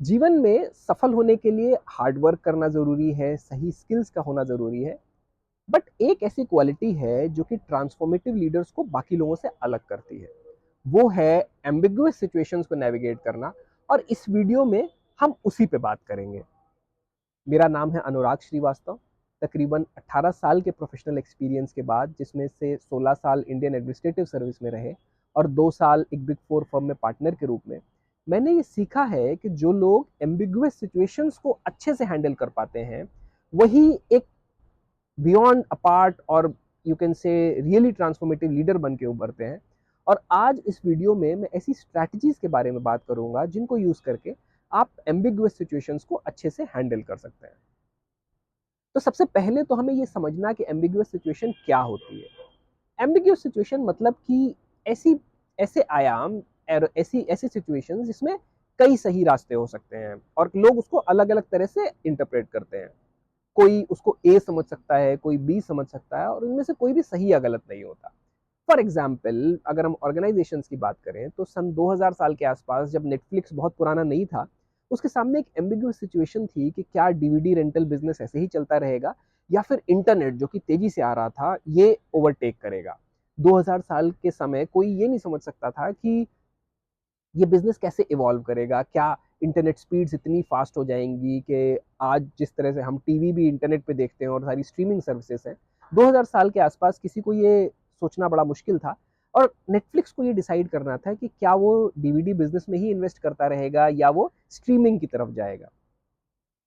जीवन में सफल होने के लिए हार्ड वर्क करना ज़रूरी है, सही स्किल्स का होना ज़रूरी है। बट एक ऐसी क्वालिटी है जो कि ट्रांसफॉर्मेटिव लीडर्स को बाकी लोगों से अलग करती है। वो है एम्बिगुअस सिचुएशंस को नेविगेट करना। और इस वीडियो में हम उसी पे बात करेंगे। मेरा नाम है अनुराग श्रीवास्तव। तकरीबन 18 साल के प्रोफेशनल एक्सपीरियंस के बाद, जिसमें से 16 साल इंडियन एडमिनिस्ट्रेटिव सर्विस में रहे और 2 साल एक बिग फोर फर्म में पार्टनर के रूप में, मैंने ये सीखा है कि जो लोग एम्बिगुअस सिचुएशंस को अच्छे से हैंडल कर पाते हैं, वही एक बियॉन्ड अपार्ट और यू कैन से रियली ट्रांसफॉर्मेटिव लीडर बन के उभरते हैं। और आज इस वीडियो में मैं ऐसी स्ट्रैटेजीज के बारे में बात करूंगा जिनको यूज करके आप एम्बिगुअस सिचुएशंस को अच्छे से हैंडल कर सकते हैं। तो सबसे पहले तो हमें ये समझना कि एम्बिगुअस सिचुएशन क्या होती है। एम्बिगुअस सिचुएशन मतलब कि ऐसी ऐसे आयाम और ऐसी ऐसी सिचुएशन जिसमें कई सही रास्ते हो सकते हैं और लोग उसको अलग अलग तरह से इंटरप्रेट करते हैं। कोई उसको ए समझ सकता है, कोई बी समझ सकता है, और इनमें से कोई भी सही या गलत नहीं होता। फॉर एग्जाम्पल, अगर हम ऑर्गेनाइजेशंस की बात करें तो सन 2000 साल के आसपास, जब नेटफ्लिक्स बहुत पुराना नहीं था, उसके सामने एक एम्बिगुअस सिचुएशन थी कि क्या डीवीडी रेंटल बिजनेस ऐसे ही चलता रहेगा या फिर इंटरनेट जो कि तेजी से आ रहा था ये ओवरटेक करेगा। 2000 साल के समय कोई ये नहीं समझ सकता था कि ये बिजनेस कैसे इवॉल्व करेगा। क्या इंटरनेट स्पीड्स इतनी फास्ट हो जाएंगी कि आज जिस तरह से हम टीवी भी इंटरनेट पे देखते हैं और सारी स्ट्रीमिंग सर्विसेज हैं, 2000 साल के आसपास किसी को ये सोचना बड़ा मुश्किल था। और नेटफ्लिक्स को ये डिसाइड करना था कि क्या वो डीवीडी बिजनेस में ही इन्वेस्ट करता रहेगा या वो स्ट्रीमिंग की तरफ जाएगा।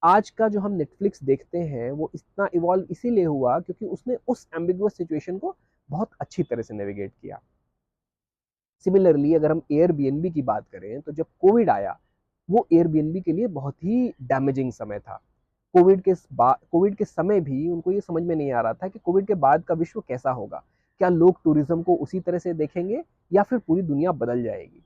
आज का जो हम नेटफ्लिक्स देखते हैं वो इतना इवॉल्व इसीलिए हुआ क्योंकि उसने उस एम्बिगुअस सिचुएशन को बहुत अच्छी तरह से नेविगेट किया। सिमिलरली, अगर हम एयरबीएनबी की बात करें तो जब कोविड आया, वो एयरबीएनबी के लिए बहुत ही डैमेजिंग समय था। कोविड के समय भी उनको ये समझ में नहीं आ रहा था कि कोविड के बाद का विश्व कैसा होगा। क्या लोग टूरिज्म को उसी तरह से देखेंगे या फिर पूरी दुनिया बदल जाएगी।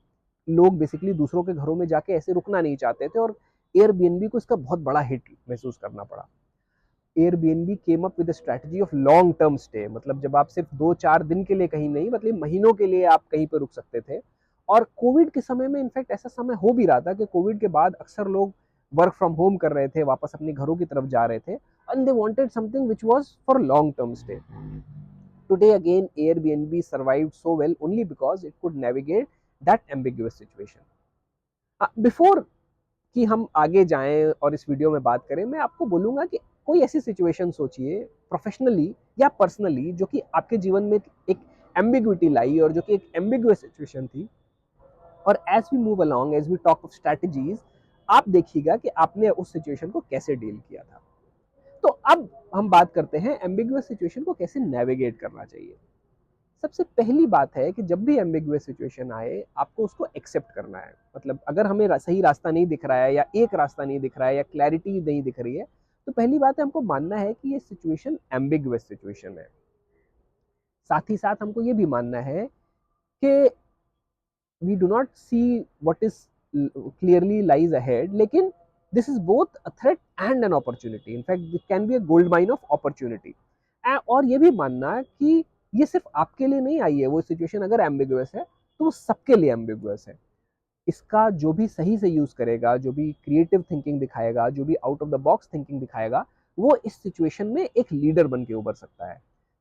लोग बेसिकली दूसरों के घरों में जाके ऐसे रुकना नहीं चाहते थे, और एयरबीएनबी को इसका बहुत बड़ा हिट महसूस करना पड़ा। Airbnb came up with strategy of long term stay, मतलब जब आप सिर्फ 2-4 दिन के लिए कहीं नहीं, मतलब महीनों के लिए आप कहीं पर रुक सकते थे। और कोविड के समय में इनफैक्ट ऐसा समय हो भी रहा था कि कोविड के बाद अक्सर लोग वर्क फ्रॉम होम कर रहे थे, वापस अपने घरों की तरफ जा रहे थे, and they wanted something which was for long term stay. Today again Airbnb survived so well only because it could navigate that ambiguous situation. Before कि हम आगे जाएं और इस वीडियो में बात करें, मैं आपको बोलूंगा कि कोई ऐसी सिचुएशन सोचिए, प्रोफेशनली या पर्सनली, जो कि आपके जीवन में एक एम्बिग्विटी लाई और जो कि एक एम्बिगुअस सिचुएशन थी। और as we move along, as we talk of strategies, आप देखिएगा कि आपने उस सिचुएशन को कैसे डील किया था। तो अब हम बात करते हैं एम्बिगुअस सिचुएशन को कैसे नेविगेट करना चाहिए। सबसे पहली बात है कि जब भी एम्बिगुअस सिचुएशन आए, आपको उसको एक्सेप्ट करना है। मतलब अगर हमें सही रास्ता नहीं दिख रहा है या एक रास्ता नहीं दिख रहा है या क्लैरिटी नहीं दिख रही है, तो पहली बात है हमको मानना है कि ये सिचुएशन एम्बिगुअस सिचुएशन है। साथ ही साथ हमको ये भी मानना है कि we do not see what is clearly lies ahead, लेकिन this is both a threat and an opportunity. In fact it can be a gold mine of opportunity. और ये भी मानना कि ये सिर्फ आपके लिए नहीं आई है, वो सिचुएशन अगर एम्बिगुअस है तो वो सबके लिए एम्बिगुअस है। इसका जो भी सही से यूज करेगा, जो भी क्रिएटिव थिंकिंग दिखाएगा, जो भी out of the box thinking दिखाएगा, वो इस सिचुएशन में एक लीडर बन के उभर सकता है।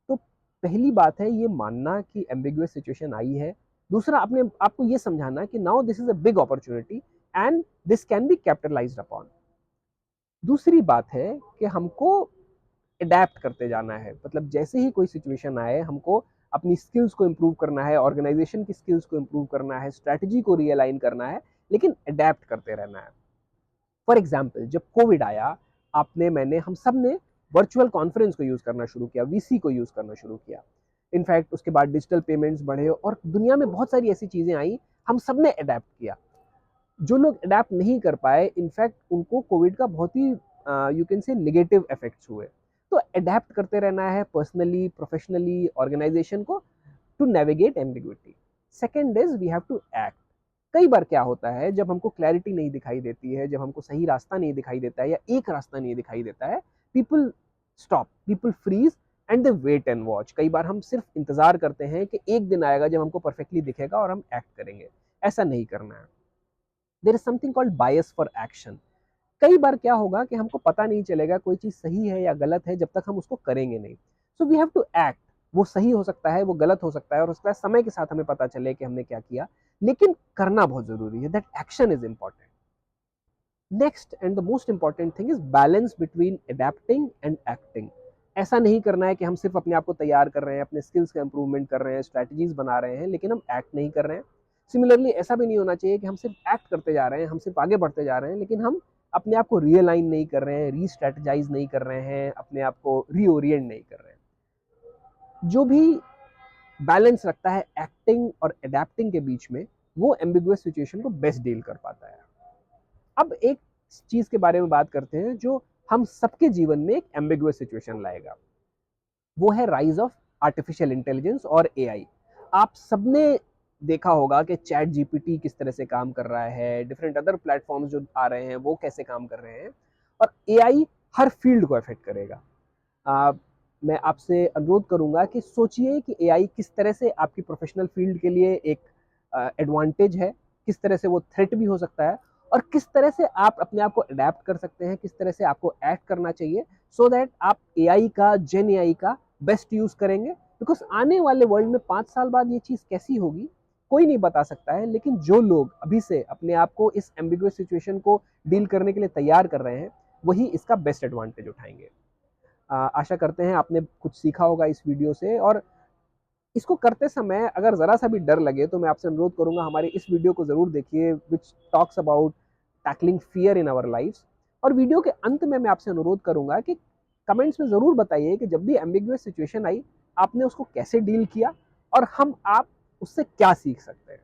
तो पहली बात है ये मानना कि एम्बिगुअस सिचुएशन आई है। दूसरा, आपने आपको ये समझाना कि now this is a big opportunity and this can be capitalised upon. दूसरी बात है कि हमको अडेप्ट करते जाना है। मतलब जैसे ही कोई सिचुएशन आए, हमको अपनी स्किल्स को इम्प्रूव करना है, ऑर्गेनाइजेशन की स्किल्स को इम्प्रूव करना है, स्ट्रैटेजी को रियलाइन करना है, लेकिन अडेप्ट करते रहना है। फॉर एग्जाम्पल, जब कोविड आया, आपने, मैंने, हम सब ने वर्चुअल कॉन्फ्रेंस को यूज करना शुरू किया, वीसी को यूज करना शुरू किया। इनफैक्ट उसके बाद डिजिटल पेमेंट्स बढ़े और दुनिया में बहुत सारी ऐसी चीजें आई, हम सब ने अडेप्ट किया। जो लोग अडेप्ट नहीं कर पाए, इनफैक्ट उनको कोविड का बहुत ही you can say negative effects हुए। तो अडेप्ट करते रहना है पर्सनली, प्रोफेशनली, ऑर्गेनाइजेशन को, to navigate ambiguity. Second is we have to act. कई बार क्या होता है, जब हमको क्लैरिटी नहीं दिखाई देती है, जब हमको सही रास्ता नहीं दिखाई देता है या एक रास्ता नहीं दिखाई देता है, people stop, people freeze and they wait and watch. कई बार हम सिर्फ इंतजार करते हैं कि एक दिन आएगा जब हमको परफेक्टली दिखेगा और हम एक्ट करेंगे। ऐसा नहीं करना है। There is something called bias for action. कई बार क्या होगा कि हमको पता नहीं चलेगा कोई चीज़ सही है या गलत है जब तक हम उसको करेंगे नहीं। So we have to act. वो सही हो सकता है, वो गलत हो सकता है, और उसका समय के साथ हमें पता चले कि हमने क्या किया, लेकिन करना बहुत ज़रूरी है। That action is important. Next and the most important thing is balance between adapting and acting. ऐसा नहीं करना है कि हम सिर्फ अपने आप को तैयार कर रहे हैं, अपने स्किल्स का इंप्रूवमेंट कर रहे हैं, स्ट्रैटेजीज बना रहे हैं, लेकिन हम एक्ट नहीं कर रहे हैं। सिमिलरली ऐसा भी नहीं होना चाहिए कि हम सिर्फ एक्ट करते जा रहे हैं, हम सिर्फ आगे बढ़ते जा रहे हैं, लेकिन हम अपने आप को रियलाइन नहीं कर रहे हैं, री स्ट्रेटजाइज नहीं कर रहे हैं, अपने आप को रीओरिएंट नहीं कर रहे हैं। जो भी बैलेंस रखता है एक्टिंग और अडेप्टिंग के बीच में, वो एम्बिगुअस सिचुएशन को बेस्ट डील कर पाता है। अब एक चीज के बारे में बात करते हैं जो हम सबके जीवन में एक एम्बिगुअस सिचुएशन लाएगा। वो है राइज ऑफ आर्टिफिशियल इंटेलिजेंस और एआई। आप सबने देखा होगा कि चैट जीपीटी किस तरह से काम कर रहा है, डिफरेंट अदर प्लेटफॉर्म्स जो आ रहे हैं वो कैसे काम कर रहे हैं, और एआई हर फील्ड को अफेक्ट करेगा। मैं आपसे अनुरोध करूंगा कि सोचिए कि एआई किस तरह से आपकी प्रोफेशनल फील्ड के लिए एक एडवांटेज है, किस तरह से वो थ्रेट भी हो सकता है, और किस तरह से आप अपने आप को अडेप्ट कर सकते हैं, किस तरह से आपको एक्ट करना चाहिए सो दैट आप एआई का, जेन एआई का बेस्ट यूज करेंगे। बिकॉज आने वाले वर्ल्ड में 5 साल बाद ये चीज़ कैसी होगी कोई नहीं बता सकता है, लेकिन जो लोग अभी से अपने आप को इस एम्बिगुअस सिचुएशन को डील करने के लिए तैयार कर रहे हैं, वही इसका बेस्ट एडवांटेज उठाएंगे। आशा करते हैं आपने कुछ सीखा होगा इस वीडियो से, और इसको करते समय अगर ज़रा सा भी डर लगे तो मैं आपसे अनुरोध करूंगा हमारे इस वीडियो को ज़रूर देखिए, which talks about tackling fear in our lifes. और वीडियो के अंत में मैं आपसे अनुरोध करूंगा कि कमेंट्स में ज़रूर बताइए कि जब भी एम्बिगुअस सिचुएशन आई आपने उसको कैसे डील किया, और आप उससे क्या सीख सकते हैं।